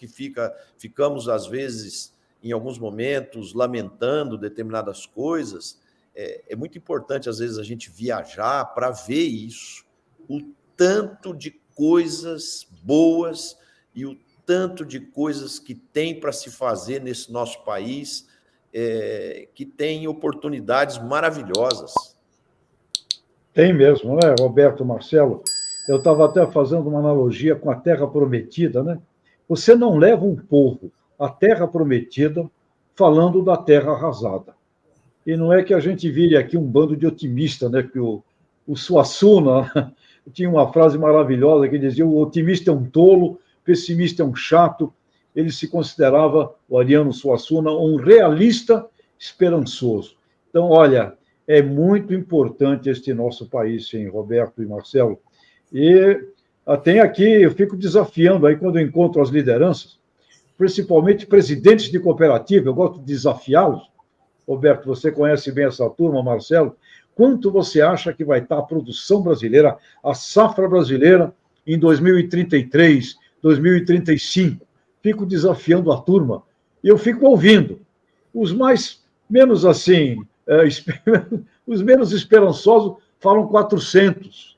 Speaker 1: ficamos, às vezes, em alguns momentos, lamentando determinadas coisas, é muito importante, às vezes, a gente viajar para ver isso, o tanto de coisas boas e o tanto de coisas que tem para se fazer nesse nosso país, que tem oportunidades maravilhosas.
Speaker 2: Tem mesmo, né, Roberto, Marcelo? Eu estava até fazendo uma analogia com a Terra Prometida, né? Você não leva um povo à Terra Prometida falando da Terra arrasada. E não é que a gente vire aqui um bando de otimistas, né? Que o Suassuna tinha uma frase maravilhosa que dizia: o otimista é um tolo, o pessimista é um chato. Ele se considerava, o Ariano Suassuna, um realista esperançoso. Então, olha, é muito importante este nosso país, sim, Roberto e Marcelo. E tem aqui, eu fico desafiando aí quando eu encontro as lideranças, principalmente presidentes de cooperativa, eu gosto de desafiá-los. Roberto, você conhece bem essa turma, Marcelo. Quanto você acha que vai estar a produção brasileira, a safra brasileira, em 2033, 2035? Fico desafiando a turma. E eu fico ouvindo. Os menos assim, os menos esperançosos falam 400.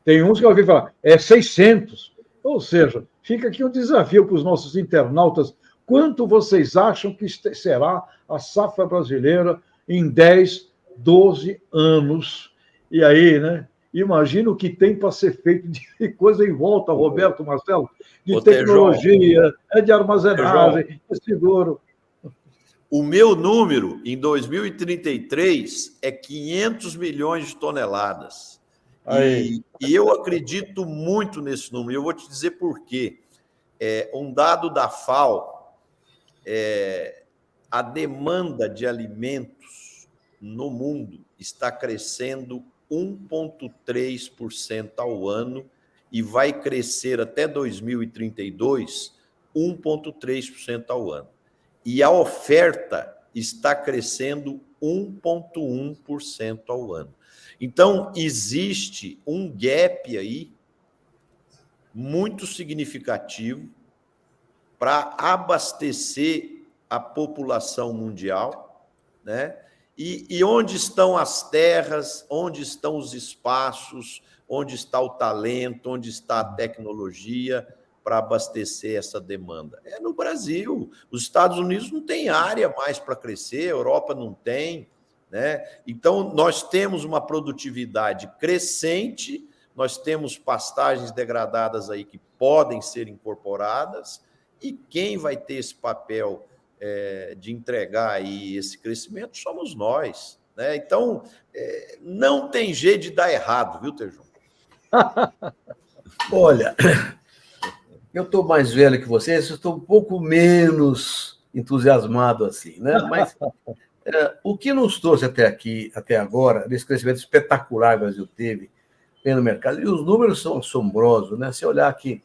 Speaker 2: Tem uns que eu ouvi falar, 600. Ou seja, fica aqui um desafio para os nossos internautas. Quanto vocês acham que será a safra brasileira em 10, 12 anos? E aí, né? Imagina o que tem para ser feito de coisa em volta, Roberto, Marcelo, de tecnologia, de armazenagem, de seguro.
Speaker 1: O meu número, em 2033, é 500 milhões de toneladas. E eu acredito muito nesse número. Eu vou te dizer por quê. Um dado da FAO, a demanda de alimentos no mundo está crescendo 1,3% ao ano e vai crescer até 2032 1,3% ao ano. E a oferta está crescendo 1,1% ao ano. Então, existe um gap aí muito significativo para abastecer a população mundial, né? E onde estão as terras, onde estão os espaços, onde está o talento, onde está a tecnologia para abastecer essa demanda? É no Brasil. Os Estados Unidos não tem área mais para crescer, a Europa não tem, né? Então, nós temos uma produtividade crescente, nós temos pastagens degradadas aí que podem ser incorporadas, e quem vai ter esse papel de entregar aí esse crescimento somos nós, né? Então, não tem jeito de dar errado, viu, Tejon?
Speaker 3: Olha, eu estou mais velho que vocês, estou um pouco menos entusiasmado assim, né? Mas o que nos trouxe até aqui, até agora, nesse crescimento espetacular que o Brasil teve no mercado, e os números são assombrosos, né? Se olhar aqui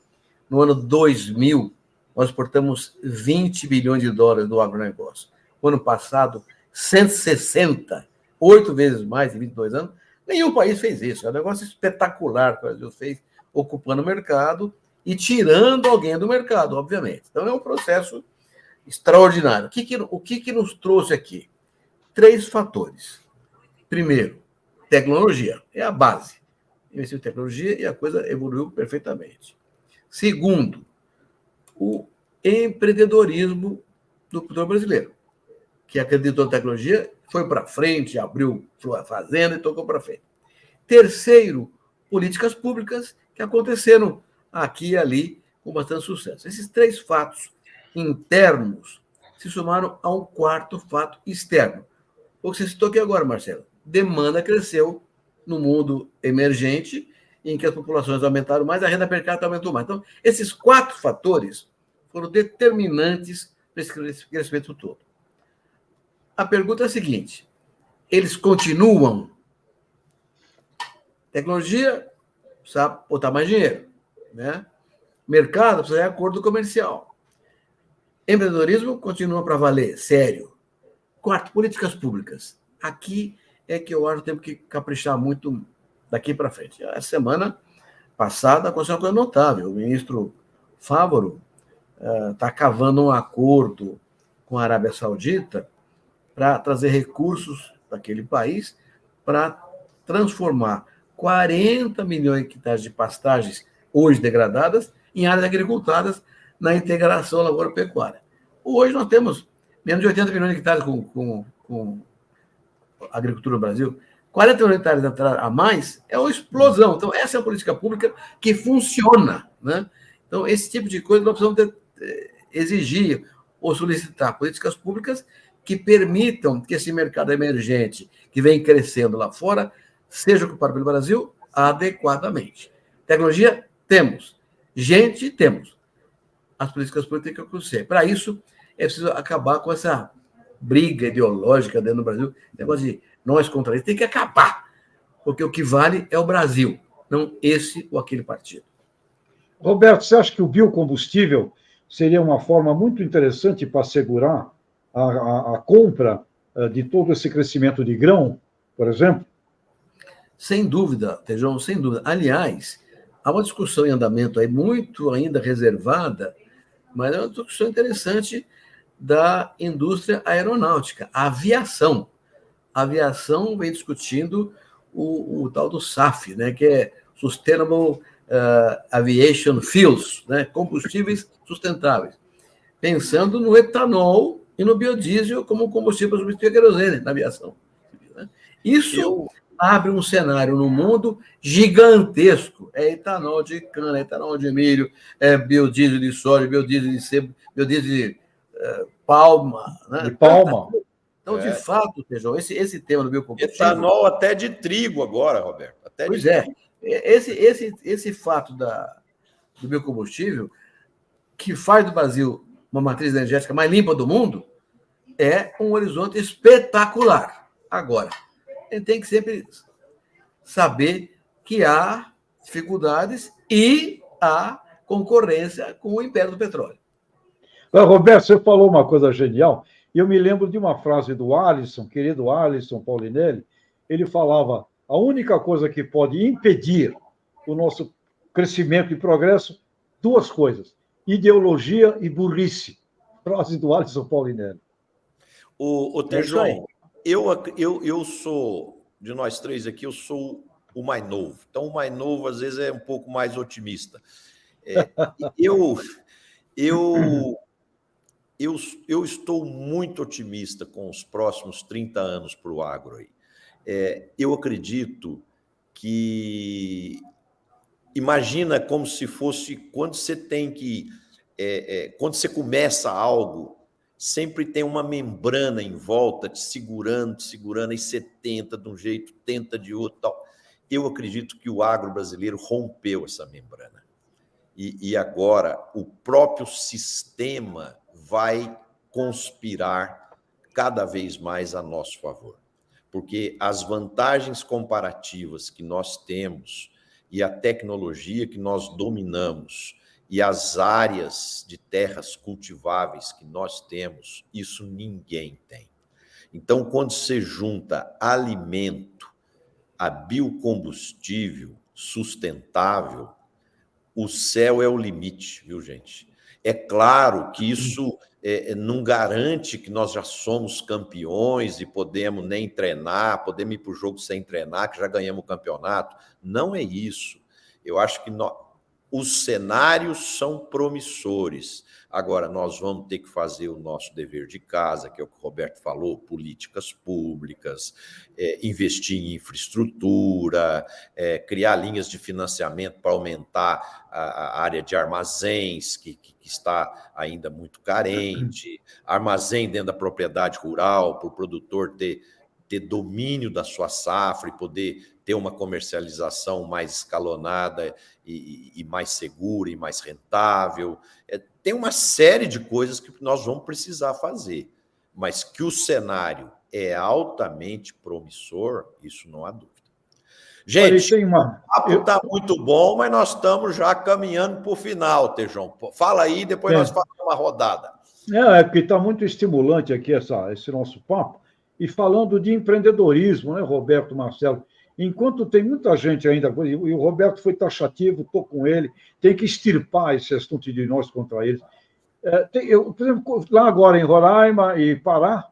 Speaker 3: no ano 2000, nós exportamos 20 bilhões de dólares do agronegócio. O ano passado, 160, 8 vezes mais em 22 anos. Nenhum país fez isso. É um negócio espetacular que o Brasil fez, ocupando o mercado e tirando alguém do mercado, obviamente. Então, é um processo extraordinário. O que nos trouxe aqui? 3 fatores. Primeiro, tecnologia. É a base. Investiu em tecnologia e a coisa evoluiu perfeitamente. Segundo, o empreendedorismo do produtor brasileiro, que acreditou na tecnologia, foi para frente, abriu sua fazenda e tocou para frente. Terceiro, políticas públicas que aconteceram aqui e ali com bastante sucesso. Esses 3 fatos internos se somaram a um 4º fato externo. O que você citou aqui agora, Marcelo. Demanda cresceu no mundo emergente, em que as populações aumentaram mais, a renda per capita aumentou mais. Então, esses 4 fatores foram determinantes para esse crescimento todo. A pergunta é a seguinte: eles continuam? Tecnologia precisa botar mais dinheiro, né? Mercado precisa de acordo comercial. Empreendedorismo continua para valer, sério. 4, políticas públicas. Aqui é que eu acho que temos que caprichar muito daqui para frente. A semana passada aconteceu uma coisa notável. O ministro Fávaro está cavando um acordo com a Arábia Saudita para trazer recursos daquele país para transformar 40 milhões de hectares de pastagens hoje degradadas em áreas agricultadas na integração lavoura-pecuária. Hoje nós temos menos de 80 milhões de hectares com agricultura no Brasil. 40 milhões de hectares a mais é uma explosão. Então, essa é uma política pública que funciona, né? Então, esse tipo de coisa nós precisamos exigir ou solicitar políticas públicas que permitam que esse mercado emergente, que vem crescendo lá fora, seja ocupado pelo Brasil adequadamente. Tecnologia, temos. Gente, temos. As políticas públicas têm que acontecer. Para isso, é preciso acabar com essa briga ideológica dentro do Brasil, negócio de nós contra eles, tem que acabar, porque o que vale é o Brasil, não esse ou aquele partido.
Speaker 2: Roberto, você acha que o biocombustível seria uma forma muito interessante para assegurar a compra de todo esse crescimento de grão, por exemplo?
Speaker 3: Sem dúvida, Tejão, sem dúvida. Aliás, há uma discussão em andamento aí, muito ainda reservada, mas é uma discussão interessante da indústria aeronáutica, a aviação. A aviação vem discutindo o tal do SAF, né, que é Sustainable Aviation Fuels, né, combustíveis sustentáveis, pensando no etanol e no biodiesel como combustível para substituir a querosene na aviação. Isso abre um cenário no mundo gigantesco. É etanol de cana, etanol de milho, é biodiesel de soja, biodiesel de sebo, biodiesel de palma. Né?
Speaker 2: De palma.
Speaker 3: Então, de fato, Tejão, esse tema do biocombustível...
Speaker 1: Etanol até de trigo agora, Roberto. Até
Speaker 3: pois
Speaker 1: de
Speaker 3: trigo. Esse fato do biocombustível, que faz do Brasil uma matriz energética mais limpa do mundo, é um horizonte espetacular. Agora, a gente tem que sempre saber que há dificuldades e há concorrência com o império do petróleo.
Speaker 2: Roberto, você falou uma coisa genial, e eu me lembro de uma frase do Alisson, querido Alisson Paulinelli. Ele falava: a única coisa que pode impedir o nosso crescimento e progresso, 2 coisas: ideologia e burrice. Frase do Alisson Paulinelli.
Speaker 1: O Tejão, eu sou, de nós 3 aqui, eu sou o mais novo. Então, o mais novo, às vezes, é um pouco mais otimista. Eu estou muito otimista com os próximos 30 anos para o agro aí. Eu acredito que... Imagina como se fosse quando você tem que... quando você começa algo, sempre tem uma membrana em volta te segurando, e você tenta de um jeito, tenta de outro, tal. Eu acredito que o agro brasileiro rompeu essa membrana. E agora o próprio sistema vai conspirar cada vez mais a nosso favor. Porque as vantagens comparativas que nós temos e a tecnologia que nós dominamos E as áreas de terras cultiváveis que nós temos, isso ninguém tem. Então, quando você junta alimento a biocombustível sustentável, o céu é o limite, viu, gente? É claro que isso não garante que nós já somos campeões e podemos nem treinar, podemos ir para o jogo sem treinar, que já ganhamos o campeonato. Não é isso. Eu acho que os cenários são promissores. Agora, nós vamos ter que fazer o nosso dever de casa, que é o que o Roberto falou, políticas públicas, investir em infraestrutura, criar linhas de financiamento para aumentar a área de armazéns, que está ainda muito carente, armazém dentro da propriedade rural, para o produtor ter domínio da sua safra e poder ter uma comercialização mais escalonada e mais segura e mais rentável. Tem uma série de coisas que nós vamos precisar fazer, mas que o cenário é altamente promissor, isso não há dúvida. Gente, o papo está muito bom, mas nós estamos já caminhando para o final, Tejão. Fala aí, depois nós fazemos uma rodada.
Speaker 2: Porque está muito estimulante aqui esse nosso papo. E falando de empreendedorismo, né, Roberto, Marcelo? Enquanto tem muita gente ainda, e o Roberto foi taxativo, estou com ele, tem que extirpar esse assunto de nós contra eles. Por exemplo, lá agora em Roraima e Pará,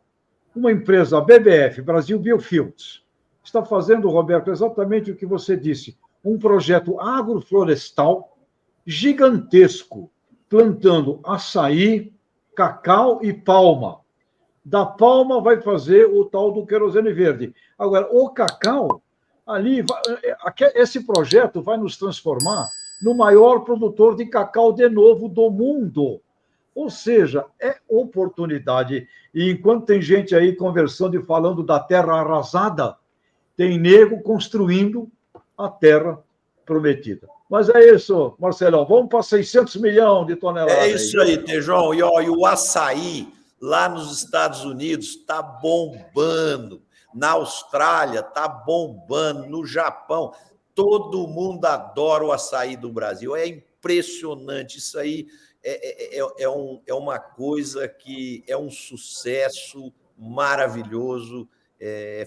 Speaker 2: uma empresa, a BBF, Brasil Biofields, está fazendo, Roberto, exatamente o que você disse, um projeto agroflorestal gigantesco, plantando açaí, cacau e palma. Da palma vai fazer o tal do querosene verde. Agora, o cacau, ali, esse projeto vai nos transformar no maior produtor de cacau de novo do mundo. Ou seja, é oportunidade. E enquanto tem gente aí conversando e falando da terra arrasada, tem nego construindo a terra prometida. Mas é isso, Marcelão. Vamos para 600 milhões de toneladas.
Speaker 1: É isso aí, Tejão. E o açaí lá nos Estados Unidos está bombando. Na Austrália está bombando. No Japão, todo mundo adora o açaí do Brasil. É impressionante. Isso aí é uma coisa que é um sucesso maravilhoso,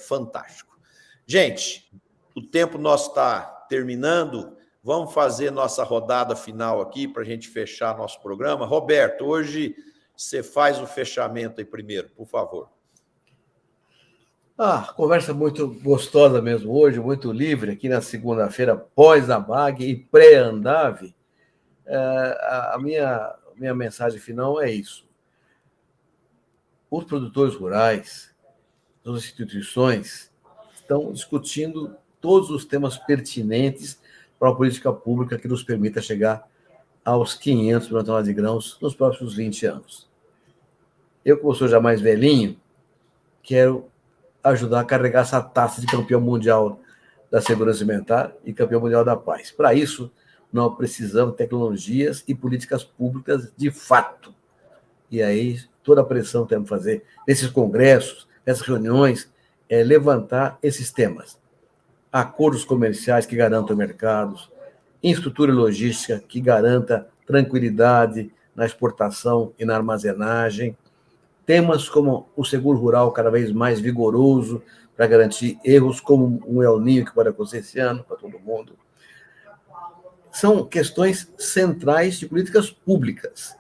Speaker 1: fantástico. Gente, o tempo nosso está terminando. Vamos fazer nossa rodada final aqui para a gente fechar nosso programa. Roberto, hoje você faz o fechamento aí primeiro, por favor.
Speaker 3: Conversa muito gostosa mesmo hoje, muito livre, aqui na segunda-feira, pós-ABAG e pré-Andave. A minha mensagem final é isso. Os produtores rurais, as instituições, estão discutindo todos os temas pertinentes para a política pública que nos permita chegar aos 500 milhões de toneladas de grãos nos próximos 20 anos. Eu, como sou já mais velhinho, quero ajudar a carregar essa taça de campeão mundial da segurança alimentar e campeão mundial da paz. Para isso, nós precisamos de tecnologias e políticas públicas de fato. E aí, toda a pressão que temos que fazer nesses congressos, nessas reuniões, é levantar esses temas. Acordos comerciais que garantam mercados, infraestrutura e logística que garanta tranquilidade na exportação e na armazenagem, temas como o seguro rural cada vez mais vigoroso para garantir erros como um El Niño que pode acontecer esse ano para todo mundo. São questões centrais de políticas públicas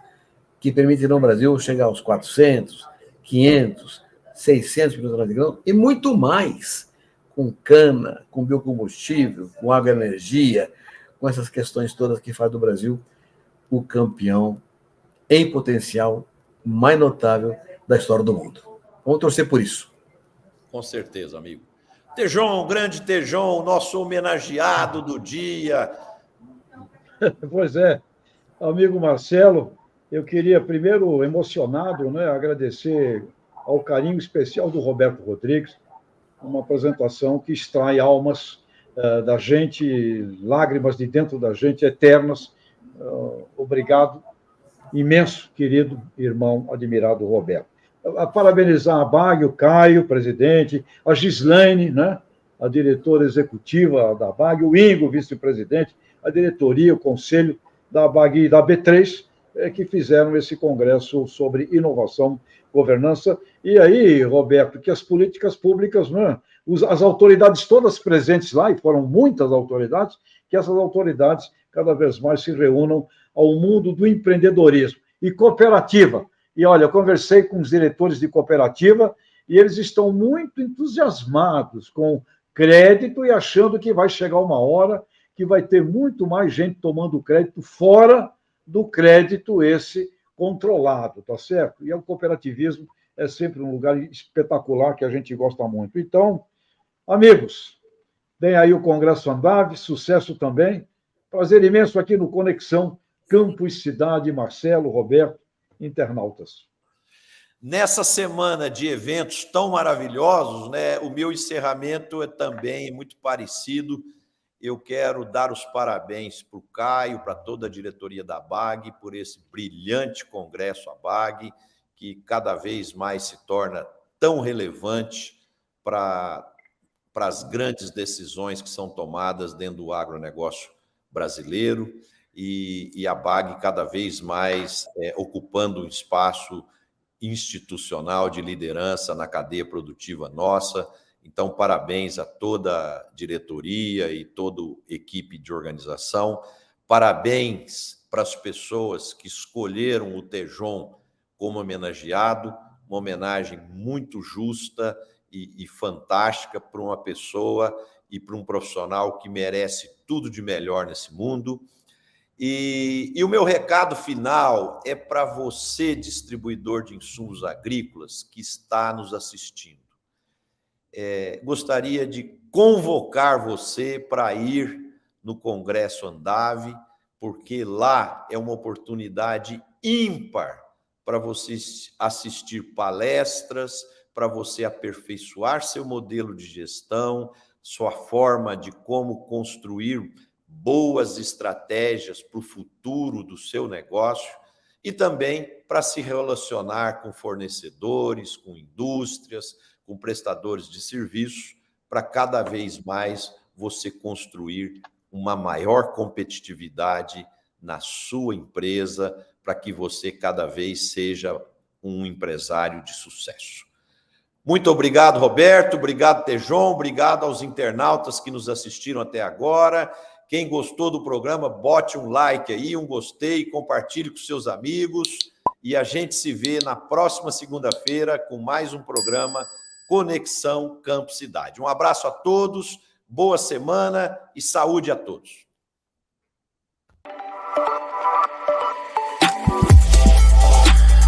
Speaker 3: que permitirão ao Brasil chegar aos 400, 500, 600 milhões de grãos e muito mais, com cana, com biocombustível, com agroenergia, com essas questões todas que faz do Brasil o campeão em potencial mais notável da história do mundo. Vamos torcer por isso.
Speaker 1: Com certeza, amigo. Tejão, grande Tejão, nosso homenageado do dia.
Speaker 2: Pois é, amigo Marcelo, eu queria primeiro, emocionado, né, agradecer ao carinho especial do Roberto Rodrigues, uma apresentação que extrai almas da gente, lágrimas de dentro da gente, eternas. Obrigado, imenso, querido irmão, admirado Roberto. Parabenizar a BAG, o Caio, presidente, a Gislaine, né, a diretora executiva da BAG, o Ingo, vice-presidente, a diretoria, o conselho, da BAG e da B3, que fizeram esse congresso sobre inovação, governança. E aí, Roberto, que as políticas públicas, né, as autoridades todas presentes lá, e foram muitas autoridades, que essas autoridades cada vez mais se reúnam ao mundo do empreendedorismo e cooperativa. E olha, eu conversei com os diretores de cooperativa e eles estão muito entusiasmados com crédito e achando que vai chegar uma hora que vai ter muito mais gente tomando crédito fora do crédito esse controlado, tá certo? E o cooperativismo é sempre um lugar espetacular que a gente gosta muito. Então, amigos, tem aí o Congresso Andave, sucesso também. Prazer imenso aqui no Conexão Campus Cidade, Marcelo, Roberto, internautas.
Speaker 1: Nessa semana de eventos tão maravilhosos, né, o meu encerramento é também muito parecido. Eu quero dar os parabéns para o Caio, para toda a diretoria da BAG, por esse brilhante congresso a BAG, que cada vez mais se torna tão relevante para as grandes decisões que são tomadas dentro do agronegócio brasileiro, e a BAG cada vez mais ocupando um espaço institucional de liderança na cadeia produtiva nossa. Então, parabéns a toda a diretoria e toda a equipe de organização. Parabéns para as pessoas que escolheram o Tejon como homenageado, uma homenagem muito justa e fantástica para uma pessoa e para um profissional que merece tudo de melhor nesse mundo. E o meu recado final é para você, distribuidor de insumos agrícolas, que está nos assistindo. Gostaria de convocar você para ir no Congresso Andave, porque lá é uma oportunidade ímpar para você assistir palestras, para você aperfeiçoar seu modelo de gestão, sua forma de como construir boas estratégias para o futuro do seu negócio e também para se relacionar com fornecedores, com indústrias, com prestadores de serviços, para cada vez mais você construir uma maior competitividade na sua empresa, para que você cada vez seja um empresário de sucesso. Muito obrigado, Roberto, obrigado, Tejon, obrigado aos internautas que nos assistiram até agora. Quem gostou do programa, bote um like aí, um gostei, compartilhe com seus amigos e a gente se vê na próxima segunda-feira com mais um programa Conexão Campus Cidade. Um abraço a todos, boa semana e saúde a todos.